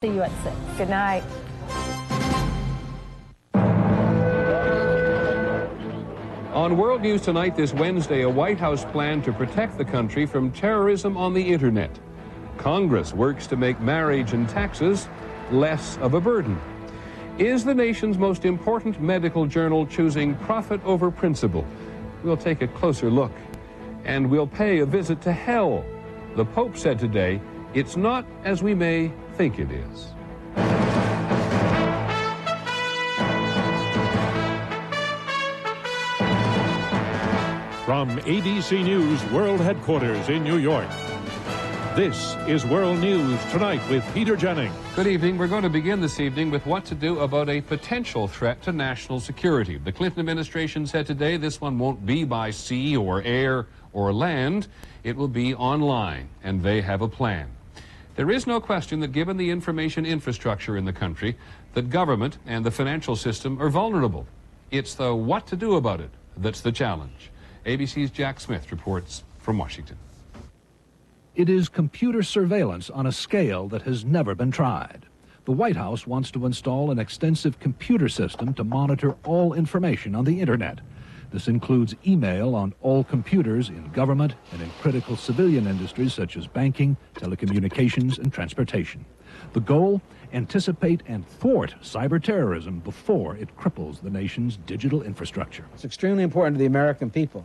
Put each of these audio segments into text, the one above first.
See you at 6. Good night. On World News Tonight this Wednesday, a White House plan to protect the country from terrorism on the internet. Congress works to make marriage and taxes less of a burden. Is the nation's most important medical journal choosing profit over principle? We'll take a closer look. And we'll pay a visit to hell. The Pope said today, it's not as we may think it is. From ABC News World Headquarters in New York, this is World News Tonight with Peter Jennings. Good evening. We're going to begin this evening with what to do about a potential threat to national security. The Clinton administration said today this one won't be by sea or air or land. It will be online, and they have a plan. There is no question that given the information infrastructure in the country, that government and the financial system are vulnerable. It's the what to do about it that's the challenge. ABC's Jack Smith reports from Washington. It is computer surveillance on a scale that has never been tried. The White House wants to install an extensive computer system to monitor all information on the internet. This includes email on all computers in government and in critical civilian industries such as banking, telecommunications, and transportation. The goal? Anticipate and thwart cyber terrorism before it cripples the nation's digital infrastructure. It's extremely important to the American people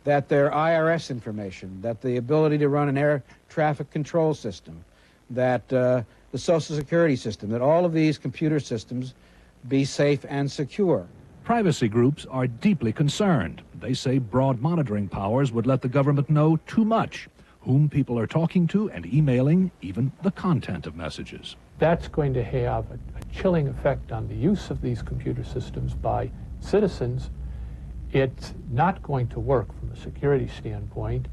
that their IRS information, that the ability to run an air traffic control system, that the Social Security system, that all of these computer systems be safe and secure. Privacy groups are deeply concerned. They say broad monitoring powers would let the government know too much, whom people are talking to and emailing, even the content of messages. That's going to have a chilling effect on the use of these computer systems by citizens. It's not going to work from a security standpoint,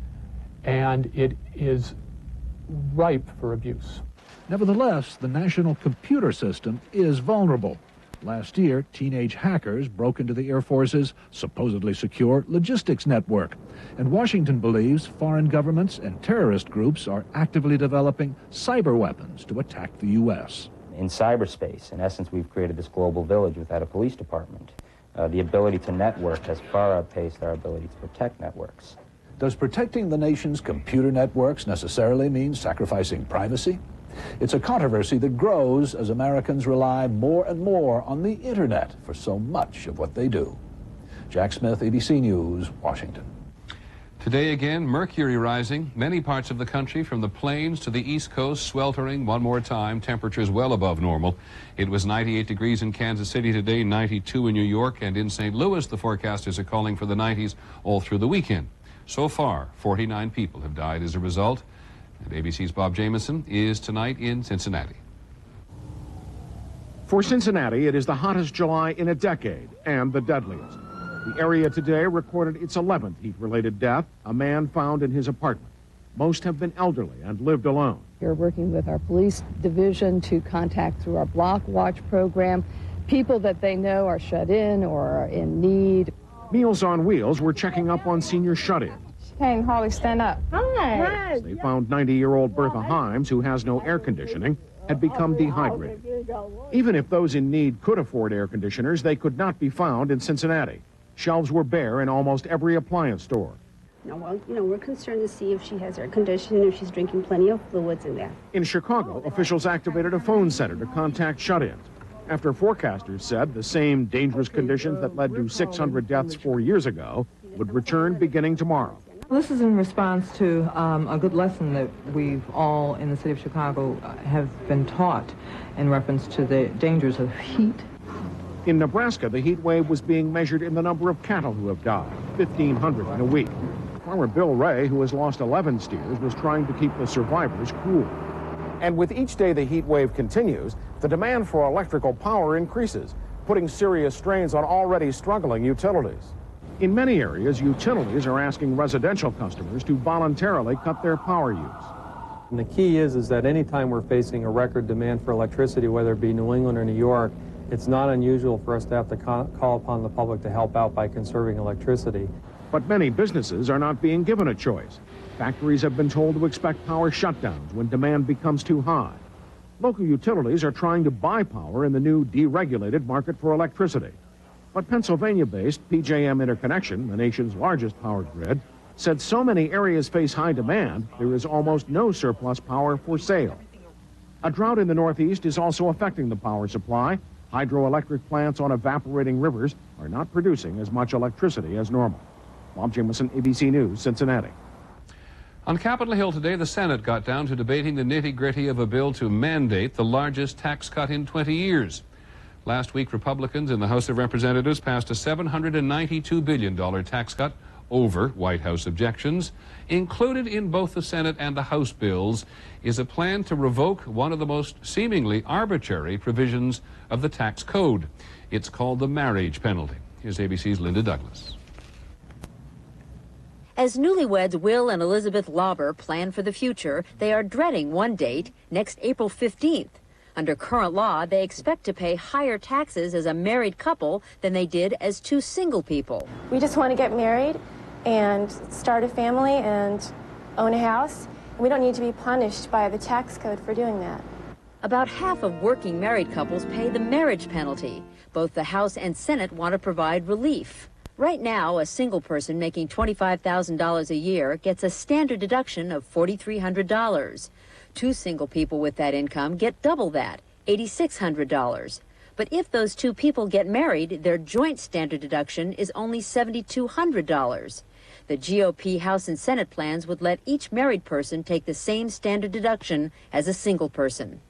and it is ripe for abuse. Nevertheless, the national computer system is vulnerable. Last year, teenage hackers broke into the Air Force's supposedly secure logistics network. And Washington believes foreign governments and terrorist groups are actively developing cyber weapons to attack the U.S. In cyberspace, in essence, we've created this global village without a police department. The ability to network has far outpaced our ability to protect networks. Does protecting the nation's computer networks necessarily mean sacrificing privacy? It's a controversy that grows as Americans rely more and more on the internet for so much of what they do. Jack Smith, ABC News, Washington. Today again, mercury rising. Many parts of the country, from the plains to the East Coast, sweltering one more time. Temperatures well above normal. It was 98 degrees in Kansas City today, 92 in New York, and in St. Louis, the forecasters are calling for the 90s all through the weekend. So far, 49 people have died as a result. And ABC's Bob Jameson is tonight in Cincinnati. For Cincinnati, it is the hottest July in a decade and the deadliest. The area today recorded its 11th heat-related death, a man found in his apartment. Most have been elderly and lived alone. We're working with our police division to contact through our Block Watch program people that they know are shut in or are in need. Meals on Wheels were checking up on senior shut-ins. Hey, Holly, stand up. Hi. They found 90-year-old Bertha Himes, who has no air conditioning, had become dehydrated. Even if those in need could afford air conditioners, they could not be found in Cincinnati. Shelves were bare in almost every appliance store. Well, we're concerned to see if she has air conditioning, if she's drinking plenty of fluids in there. In Chicago, officials activated a phone center to contact shut-ins, after forecasters said the same dangerous conditions that led to 600 deaths 4 years ago would return beginning tomorrow. This is in response to a good lesson that we've all in the city of Chicago have been taught in reference to the dangers of heat. In Nebraska, the heat wave was being measured in the number of cattle who have died, 1,500 in a week. Farmer Bill Ray, who has lost 11 steers, was trying to keep the survivors cool. And with each day the heat wave continues, the demand for electrical power increases, putting serious strains on already struggling utilities. In many areas, utilities are asking residential customers to voluntarily cut their power use. And the key is that anytime we're facing a record demand for electricity, whether it be New England or New York, it's not unusual for us to have to call upon the public to help out by conserving electricity. But many businesses are not being given a choice. Factories have been told to expect power shutdowns when demand becomes too high. Local utilities are trying to buy power in the new deregulated market for electricity. But Pennsylvania-based PJM Interconnection, the nation's largest power grid, said so many areas face high demand, there is almost no surplus power for sale. A drought in the Northeast is also affecting the power supply. Hydroelectric plants on evaporating rivers are not producing as much electricity as normal. Bob Jameson, ABC News, Cincinnati. On Capitol Hill today, the Senate got down to debating the nitty-gritty of a bill to mandate the largest tax cut in 20 years. Last week, Republicans in the House of Representatives passed a $792 billion tax cut over White House objections. Included in both the Senate and the House bills is a plan to revoke one of the most seemingly arbitrary provisions of the tax code. It's called the marriage penalty. Here's ABC's Linda Douglas. As newlyweds Will and Elizabeth Lauber plan for the future, they are dreading one date, next April 15th. Under current law, they expect to pay higher taxes as a married couple than they did as two single people. We just want to get married and start a family and own a house. We don't need to be punished by the tax code for doing that. About half of working married couples pay the marriage penalty. Both the House and Senate want to provide relief. Right now, a single person making $25,000 a year gets a standard deduction of $4,300. Two single people with that income get double that, $8,600. But if those two people get married, their joint standard deduction is only $7,200. The GOP House and Senate plans would let each married person take the same standard deduction as a single person.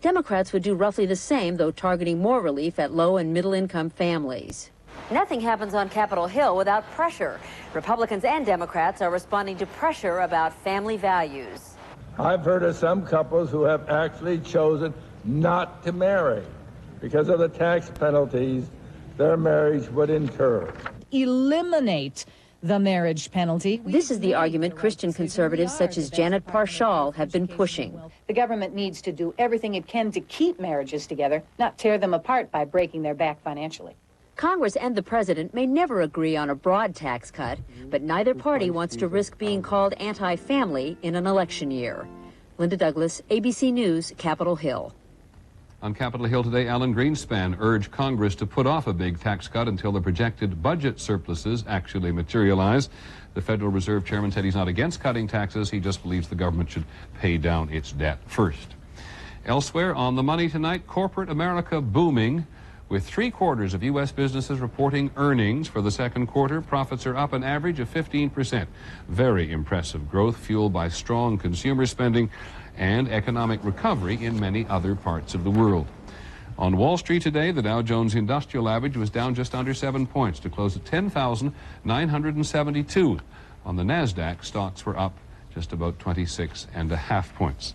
Democrats would do roughly the same, though targeting more relief at low and middle income families. Nothing happens on Capitol Hill without pressure. Republicans and Democrats are responding to pressure about family values. I've heard of some couples who have actually chosen not to marry because of the tax penalties their marriage would incur. Eliminate the marriage penalty. This is the argument Christian conservatives such as Janet Parshall have been pushing. The government needs to do everything it can to keep marriages together, not tear them apart by breaking their back financially. Congress and the president may never agree on a broad tax cut, but neither party wants to risk being called anti-family in an election year. Linda Douglas, ABC News, Capitol Hill. On Capitol Hill today, Alan Greenspan urged Congress to put off a big tax cut until the projected budget surpluses actually materialize. The Federal Reserve Chairman said he's not against cutting taxes. He just believes the government should pay down its debt first. Elsewhere on the money tonight, corporate America booming. With 3/4 of U.S. businesses reporting earnings for the second quarter, profits are up an average of 15%. Very impressive growth fueled by strong consumer spending and economic recovery in many other parts of the world. On Wall Street today, the Dow Jones Industrial Average was down just under 7 points to close at 10,972. On the NASDAQ, stocks were up just about 26.5 points.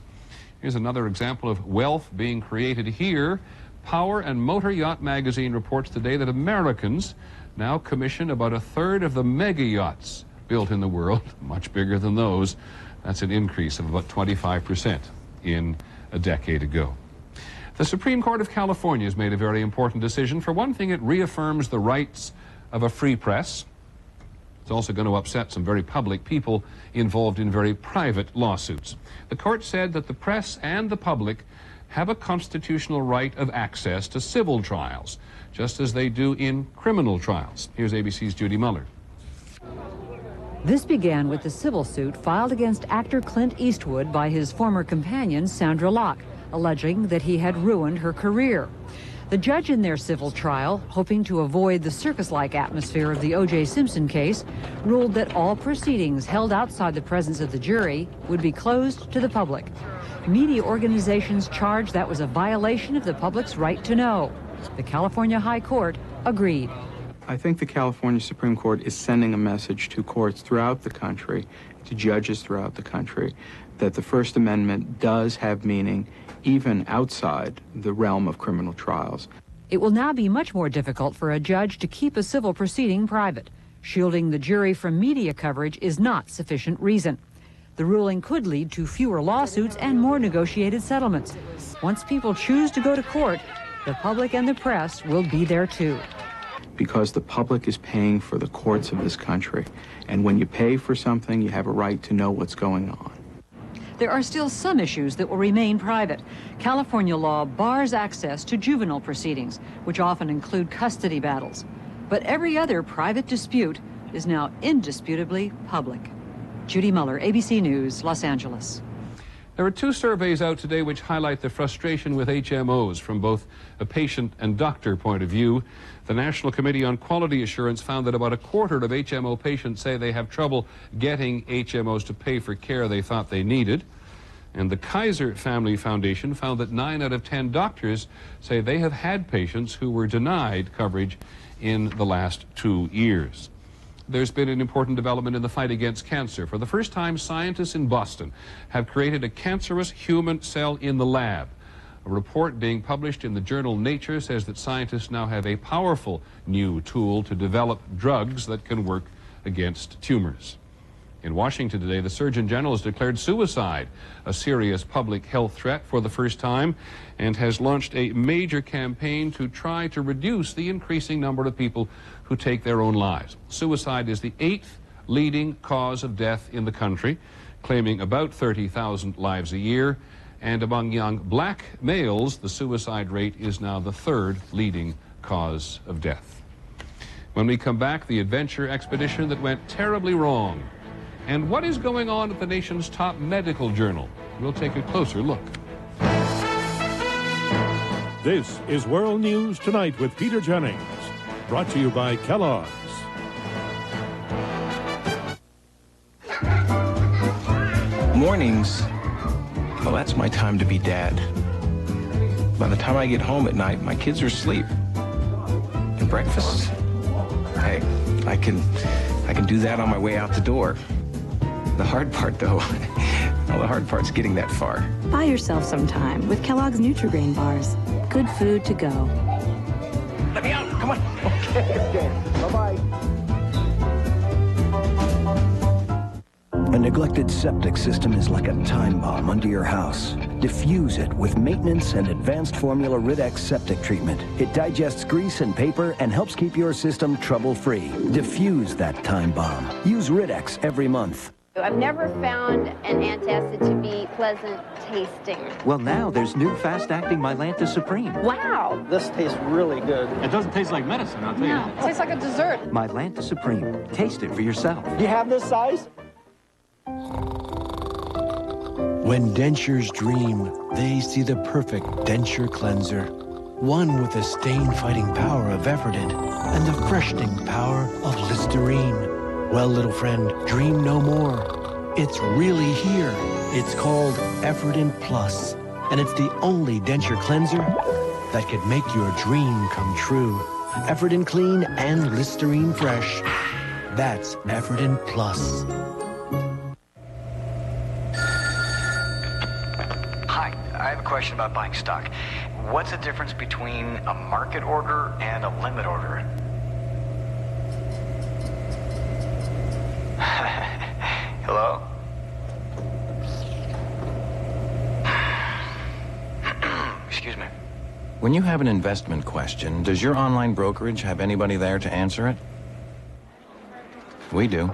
Here's another example of wealth being created here. Power and Motor Yacht magazine reports today that Americans now commission about 1/3 of the mega yachts built in the world, much bigger than those. That's an increase of about 25% in a decade ago. The Supreme Court of California has made a very important decision. For one thing, it reaffirms the rights of a free press. It's also going to upset some very public people involved in very private lawsuits. The court said that the press and the public have a constitutional right of access to civil trials, just as they do in criminal trials. Here's ABC's Judy Muller. This began with the civil suit filed against actor Clint Eastwood by his former companion, Sandra Locke, alleging that he had ruined her career. The judge in their civil trial, hoping to avoid the circus-like atmosphere of the O.J. Simpson case, ruled that all proceedings held outside the presence of the jury would be closed to the public. Media organizations charged that was a violation of the public's right to know. The California High Court agreed. I think the California Supreme Court is sending a message to courts throughout the country, to judges throughout the country, that the First Amendment does have meaning even outside the realm of criminal trials. It will now be much more difficult for a judge to keep a civil proceeding private. Shielding the jury from media coverage is not sufficient reason. The ruling could lead to fewer lawsuits and more negotiated settlements. Once people choose to go to court, the public and the press will be there too. Because the public is paying for the courts of this country. And when you pay for something, you have a right to know what's going on. there are still some issues that will remain private. California law bars access to juvenile proceedings, which often include custody battles. But every other private dispute is now indisputably public. Judy Muller, ABC News, Los Angeles. There are two surveys out today which highlight the frustration with HMOs from both a patient and doctor point of view. The National Committee on Quality Assurance found that about a quarter of HMO patients say they have trouble getting HMOs to pay for care they thought they needed. And the Kaiser Family Foundation found that 9 out of 10 doctors say they have had patients who were denied coverage in the last 2 years. There's been an important development in the fight against cancer. For the first time, scientists in Boston have created a cancerous human cell in the lab. A report being published in the journal Nature says that scientists now have a powerful new tool to develop drugs that can work against tumors. In Washington today, the Surgeon General has declared suicide a serious public health threat for the first time and has launched a major campaign to try to reduce the increasing number of people who take their own lives. Suicide is the 8th leading cause of death in the country, claiming about 30,000 lives a year. And among young black males, the suicide rate is now the 3rd leading cause of death. When we come back, the adventure expedition that went terribly wrong. And what is going on at the nation's top medical journal? We'll take a closer look. This is World News Tonight with Peter Jennings, brought to you by Kellogg's. Mornings, well, that's my time to be dad. By the time I get home at night, my kids are asleep. And breakfast, hey, I can do that on my way out the door. The hard part, though, well, the hard part's getting that far. Buy yourself some time with Kellogg's Nutri-Grain bars. Good food to go. Let me out, come on. Okay, bye-bye. A neglected septic system is like a time bomb under your house. Diffuse it with maintenance and advanced formula Rid-X septic treatment. It digests grease and paper and helps keep your system trouble-free. Diffuse that time bomb. Use Rid-X every month. I've never found an antacid to be pleasant tasting. Well, now there's new fast-acting Mylanta Supreme. Wow. This tastes really good. It doesn't taste like medicine, I'll tell you. It tastes like a dessert. Mylanta Supreme. Taste it for yourself. Do you have this size? When dentures dream, they see the perfect denture cleanser. One with the stain-fighting power of Efferdent and the freshening power of Listerine. Well, little friend, dream no more. It's really here. It's called Efferdent Plus, and it's the only denture cleanser that could make your dream come true. Efferdent Clean and Listerine Fresh. That's Efferdent Plus. Hi, I have a question about buying stock. What's the difference between a market order and a limit order? Hello? Excuse me. When you have an investment question, does your online brokerage have anybody there to answer it? We do.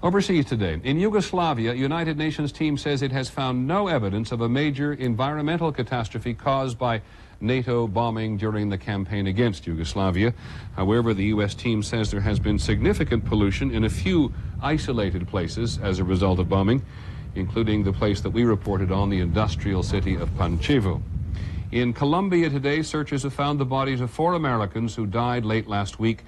Overseas today, in Yugoslavia, a United Nations team says it has found no evidence of a major environmental catastrophe caused by NATO bombing during the campaign against Yugoslavia. However, the U.S. team says there has been significant pollution in a few isolated places as a result of bombing, including the place that we reported on, the industrial city of Pančevo. In Colombia today, searchers have found the bodies of 4 Americans who died late last week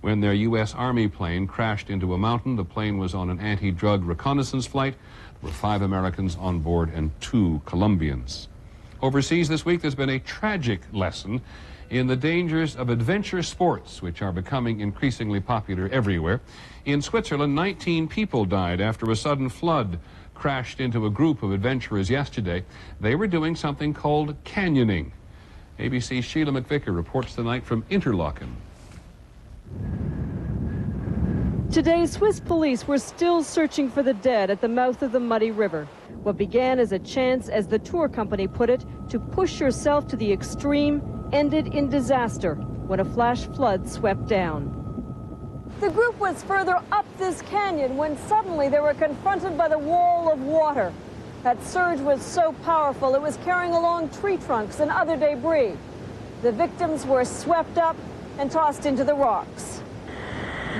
when their U.S. Army plane crashed into a mountain. The plane was on an anti-drug reconnaissance flight. There were 5 Americans on board and 2 Colombians. Overseas this week, there's been a tragic lesson in the dangers of adventure sports, which are becoming increasingly popular everywhere. In Switzerland, 19 people died after a sudden flood crashed into a group of adventurers yesterday. They were doing something called canyoning. ABC's Sheila McVicker reports tonight from Interlaken. Today, Swiss police were still searching for the dead at the mouth of the muddy river. What began as a chance, as the tour company put it, to push yourself to the extreme, ended in disaster when a flash flood swept down. The group was further up this canyon when suddenly they were confronted by the wall of water. That surge was so powerful it was carrying along tree trunks and other debris. The victims were swept up and tossed into the rocks.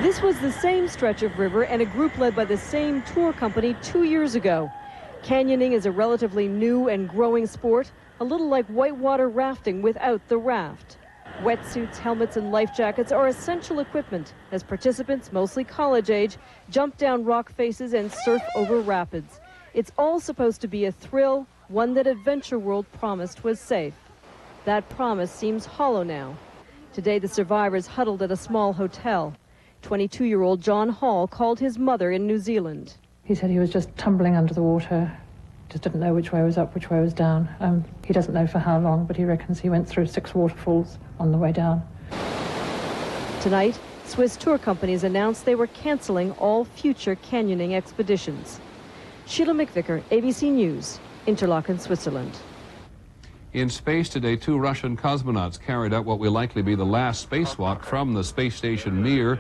This was the same stretch of river and a group led by the same tour company 2 years ago. Canyoning is a relatively new and growing sport, a little like whitewater rafting without the raft. Wetsuits, helmets, and life jackets are essential equipment as participants, mostly college age, jump down rock faces and surf over rapids. It's all supposed to be a thrill, one that Adventure World promised was safe. That promise seems hollow now. Today, the survivors huddled at a small hotel. 22-year-old John Hall called his mother in New Zealand. He said he was just tumbling under the water, just didn't know which way was up, which way was down. He doesn't know for how long, but he reckons he went through 6 waterfalls on the way down. Tonight, Swiss tour companies announced they were canceling all future canyoning expeditions. Sheila McVicker, ABC News, Interlaken, Switzerland. In space today, 2 Russian cosmonauts carried out what will likely be the last spacewalk from the space station Mir.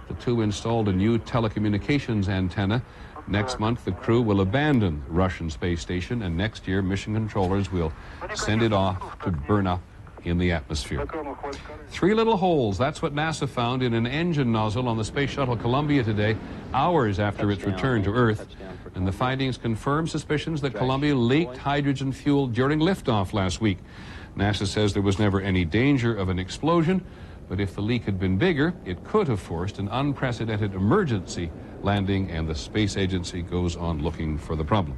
The 2 installed a new telecommunications antenna. Next month, the crew will abandon the Russian space station, and next year, mission controllers will send it off to burn up in the atmosphere. 3 little holes, that's what NASA found in an engine nozzle on the Space Shuttle Columbia today, hours after its return to Earth. And the findings confirm suspicions that Columbia leaked hydrogen fuel during liftoff last week. NASA says there was never any danger of an explosion, but if the leak had been bigger, it could have forced an unprecedented emergency landing, and the space agency goes on looking for the problem.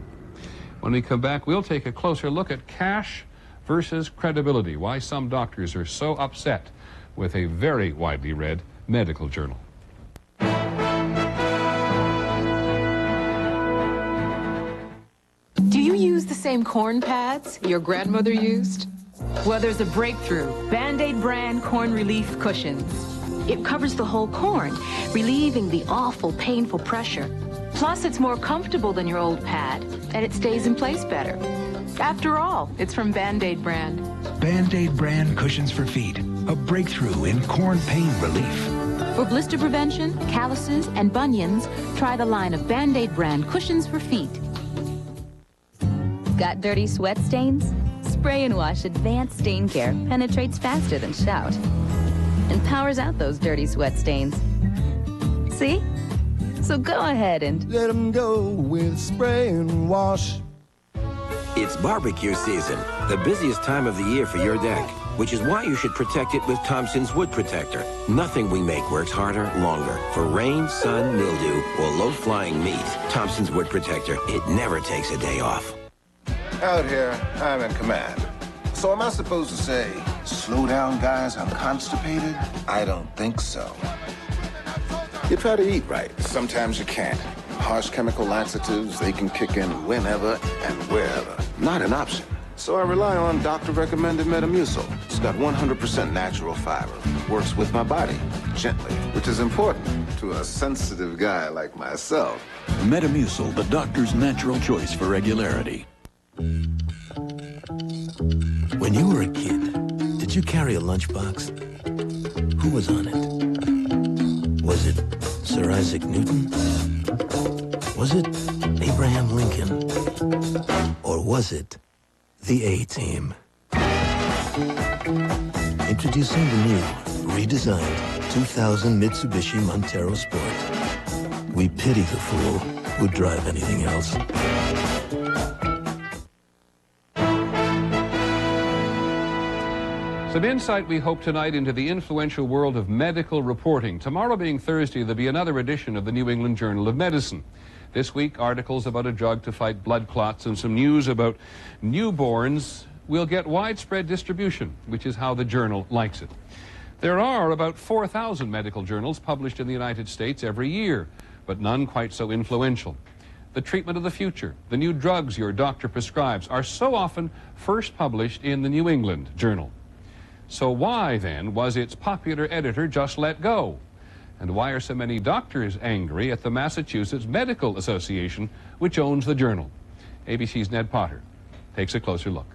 When we come back, we'll take a closer look at cash versus credibility, why some doctors are so upset with a very widely read medical journal. Do you use the same corn pads your grandmother used? Well, there's a breakthrough. Band-Aid brand corn relief cushions. It covers the whole corn, relieving the awful, painful pressure. Plus, it's more comfortable than your old pad, and it stays in place better. After all, it's from Band-Aid brand. Band-Aid brand cushions for feet. A breakthrough in corn pain relief. For blister prevention, calluses, and bunions, try the line of Band-Aid brand cushions for feet. Got dirty sweat stains? Spray and Wash Advanced Stain Care penetrates faster than Shout and powers out those dirty sweat stains. See? So go ahead and let them go with Spray and Wash. It's barbecue season, the busiest time of the year for your deck, which is why you should protect it with Thompson's Wood Protector. Nothing we make works harder, longer. For rain, sun, mildew, or low-flying meat, Thompson's Wood Protector, it never takes a day off. Out here, I'm in command. So am I supposed to say, slow down, guys, I'm constipated? I don't think so. You try to eat right. Sometimes you can't. Harsh chemical laxatives, they can kick in whenever and wherever. Not an option. So I rely on doctor-recommended Metamucil. It's got 100% natural fiber. Works with my body, gently, which is important to a sensitive guy like myself. Metamucil, the doctor's natural choice for regularity. When you were a kid, did you carry a lunchbox? Who was on it? Was it Sir Isaac Newton? Was it Abraham Lincoln? Or was it the A-Team? Introducing the new, redesigned 2000 Mitsubishi Montero Sport. We pity the fool who'd drive anything else. Some insight we hope tonight into the influential world of medical reporting. Tomorrow being Thursday, there'll be another edition of the New England Journal of Medicine. This week, articles about a drug to fight blood clots and some news about newborns will get widespread distribution, which is how the journal likes it. There are about 4,000 medical journals published in the United States every year, but none quite so influential. The treatment of the future, the new drugs your doctor prescribes, are so often first published in the New England Journal. So why, then, was its popular editor just let go? And why are so many doctors angry at the Massachusetts Medical Association, which owns the journal? ABC's Ned Potter takes a closer look.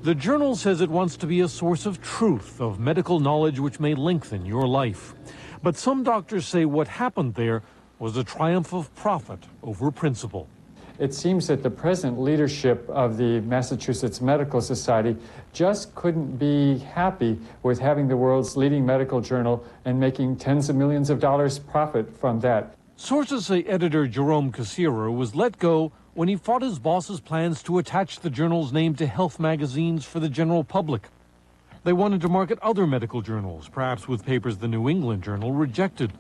The journal says it wants to be a source of truth, of medical knowledge which may lengthen your life. But some doctors say what happened there was a triumph of profit over principle. It seems that the present leadership of the Massachusetts Medical Society just couldn't be happy with having the world's leading medical journal and making tens of millions of dollars profit from that. Sources say editor Jerome Cassirer was let go when he fought his boss's plans to attach the journal's name to health magazines for the general public. They wanted to market other medical journals, perhaps with papers the New England Journal rejected.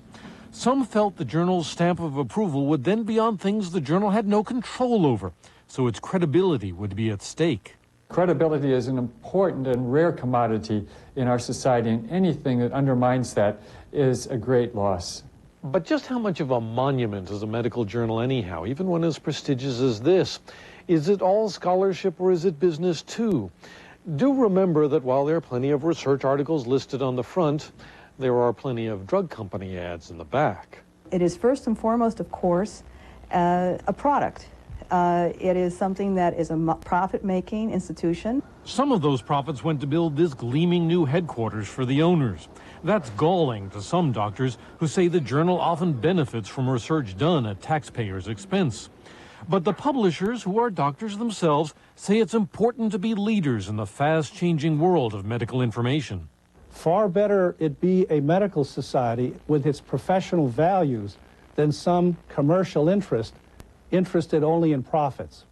Some felt the journal's stamp of approval would then be on things the journal had no control over, so its credibility would be at stake. Credibility is an important and rare commodity in our society, and anything that undermines that is a great loss. But just how much of a monument is a medical journal anyhow, even one as prestigious as this? Is it all scholarship or is it business too? Do remember that while there are plenty of research articles listed on the front, there are plenty of drug company ads in the back. It is first and foremost, of course, a product. It is something that is a profit-making institution. Some of those profits went to build this gleaming new headquarters for the owners. That's galling to some doctors who say the journal often benefits from research done at taxpayers' expense. But the publishers, who are doctors themselves, say it's important to be leaders in the fast-changing world of medical information. Far better it be a medical society with its professional values than some commercial interest interested only in profits.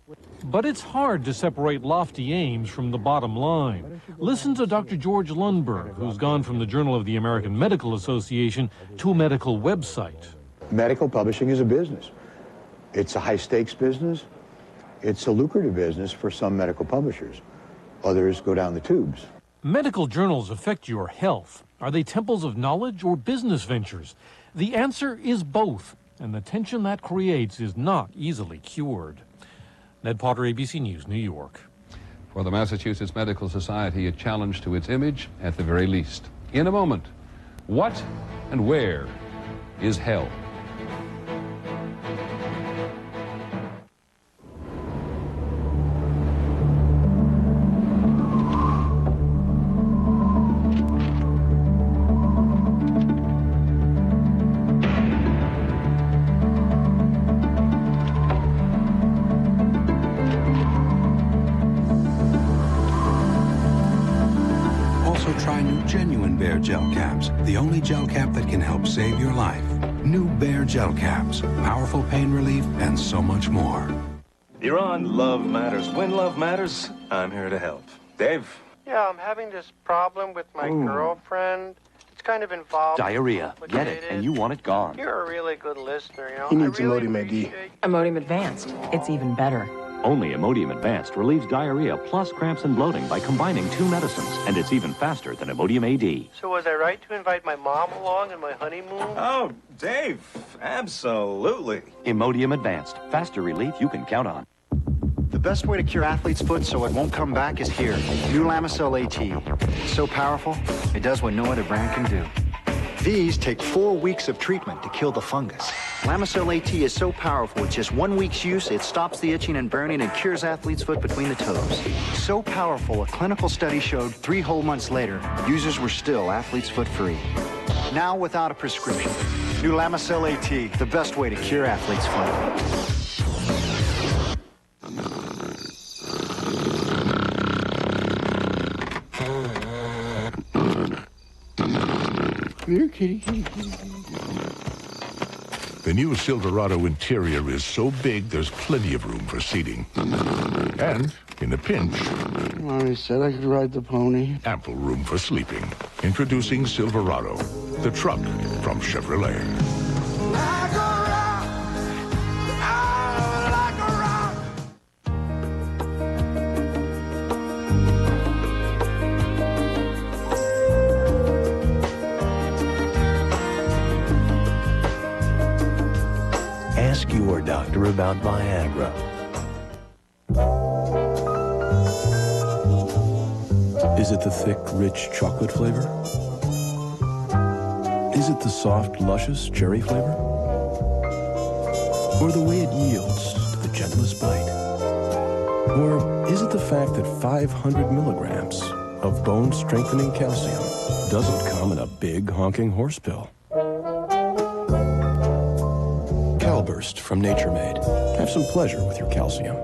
But it's hard to separate lofty aims from the bottom line. Listen to Dr. George Lundberg, who's gone from the Journal of the American Medical Association to a medical website. Medical publishing is a business. It's a high-stakes business. It's a lucrative business for some medical publishers. Others go down the tubes. Medical journals affect your health. Are they temples of knowledge or business ventures? The answer is both, and the tension that creates is not easily cured. Ned Potter, ABC News, New York. For the Massachusetts Medical Society, a challenge to its image at the very least. In a moment, what and where is hell? Genuine Bear Gel Caps, the only gel cap that can help save your life. New Bear Gel Caps, powerful pain relief, and so much more. You're on Love Matters. When love matters, I'm here to help. Dave? Yeah, I'm having this problem with my girlfriend. It's kind of involved. Diarrhea. Get it, and you want it gone. You're a really good listener, you know. He needs Imodium AD. Imodium Advanced. It's even better. Only Imodium Advanced relieves diarrhea plus cramps and bloating by combining 2 medicines, and it's even faster than Imodium AD. So was I right to invite my mom along on my honeymoon? Oh, Dave, absolutely. Imodium Advanced. Faster relief you can count on. The best way to cure athlete's foot so it won't come back is here. New Lamisil AT. It's so powerful, it does what no other brand can do. These take 4 weeks of treatment to kill the fungus. Lamisil AT is so powerful, with just 1 week's use, it stops the itching and burning and cures athlete's foot between the toes. So powerful, a clinical study showed 3 whole months later, users were still athlete's foot free. Now without a prescription. New Lamisil AT, the best way to cure athlete's foot. The new Silverado interior is so big, there's plenty of room for seating. And, in a pinch... Mommy said I could ride the pony. Ample room for sleeping. Introducing Silverado, the truck from Chevrolet. Ask your doctor about Viagra. Is it the thick, rich chocolate flavor? Is it the soft, luscious cherry flavor? Or the way it yields to the gentlest bite? Or is it the fact that 500 milligrams of bone-strengthening calcium doesn't come in a big, honking horse pill? Calburst from Nature Made. Have some pleasure with your calcium.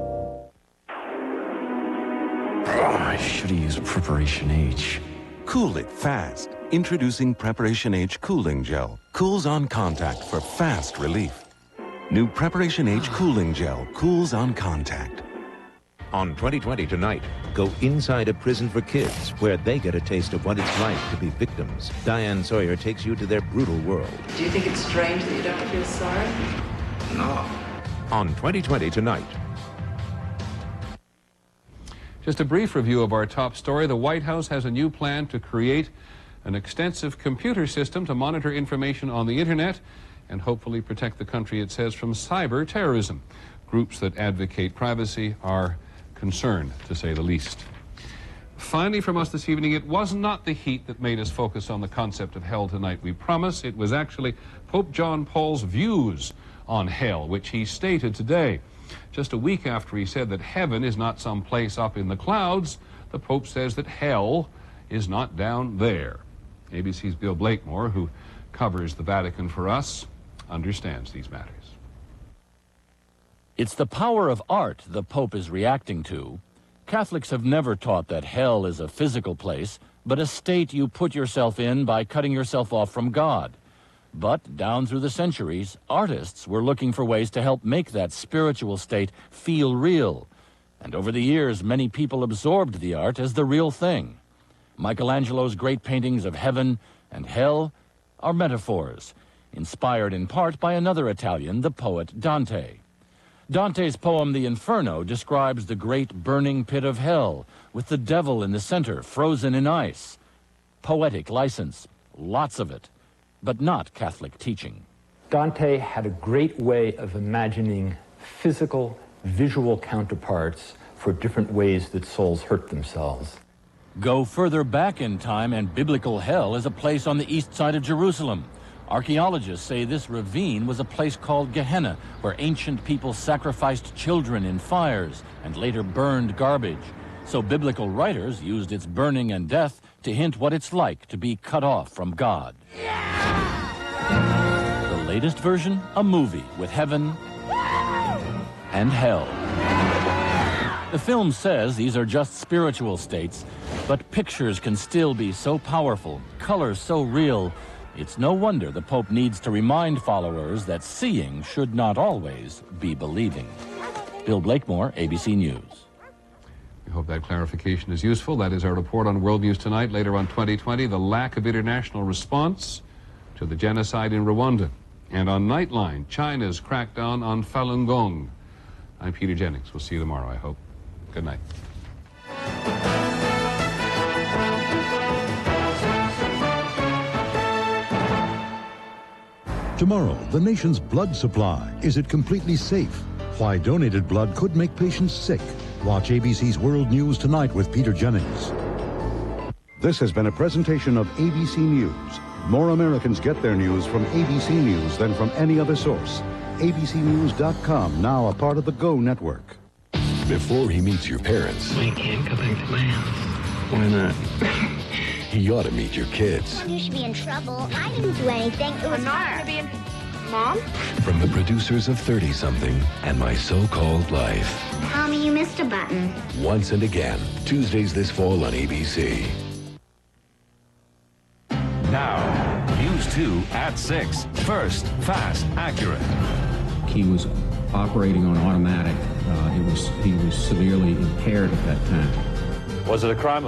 I should have used Preparation H. Cool it fast. Introducing Preparation H Cooling Gel. Cools on contact for fast relief. New Preparation H Cooling Gel cools on contact. On 2020 Tonight, go inside a prison for kids where they get a taste of what it's like to be victims. Diane Sawyer takes you to their brutal world. Do you think it's strange that you don't feel sorry? No. On 2020 Tonight. Just a brief review of our top story. The White House has a new plan to create an extensive computer system to monitor information on the internet and hopefully protect the country, it says, from cyber terrorism. Groups that advocate privacy are concerned, to say the least. Finally, from us this evening, it was not the heat that made us focus on the concept of hell tonight, we promise. It was actually Pope John Paul's views on hell, which he stated today. Just a week after he said that heaven is not some place up in the clouds, the Pope says that hell is not down there. ABC's Bill Blakemore, who covers the Vatican for us, understands these matters. It's the power of art the Pope is reacting to. Catholics have never taught that hell is a physical place, but a state you put yourself in by cutting yourself off from God. But down through the centuries, artists were looking for ways to help make that spiritual state feel real. And over the years, many people absorbed the art as the real thing. Michelangelo's great paintings of heaven and hell are metaphors, inspired in part by another Italian, the poet Dante. Dante's poem, The Inferno, describes the great burning pit of hell, with the devil in the center, frozen in ice. Poetic license, lots of it, but not Catholic teaching. Dante had a great way of imagining physical, visual counterparts for different ways that souls hurt themselves. Go further back in time, and biblical hell is a place on the east side of Jerusalem. Archaeologists say this ravine was a place called Gehenna, where ancient people sacrificed children in fires and later burned garbage. So biblical writers used its burning and death to hint what it's like to be cut off from God. The latest version, a movie with heaven and hell. The film says these are just spiritual states, but pictures can still be so powerful, colors so real. It's no wonder the Pope needs to remind followers that seeing should not always be believing. Bill Blakemore, ABC News. We hope that clarification is useful. That is our report on World News Tonight. Later on 2020, the lack of international response to the genocide in Rwanda. And on Nightline, China's crackdown on Falun Gong. I'm Peter Jennings. We'll see you tomorrow, I hope. Good night. Tomorrow, the nation's blood supply. Is it completely safe? Why donated blood could make patients sick. Watch ABC's World News Tonight with Peter Jennings. This has been a presentation of ABC News. More Americans get their news from ABC News than from any other source. ABCnews.com, now a part of the Go Network. Before he meets your parents, I can't go back to my house. Why not? He ought to meet your kids. You should be in trouble. I didn't do anything. It was hard to be in... Mom? From the producers of 30-something and My So-Called Life. Mommy, you missed a button. Once and Again, Tuesdays this fall on ABC. Now, News 2 at 6. First, fast, accurate. He was operating on automatic. He was severely impaired at that time. Was it a crime of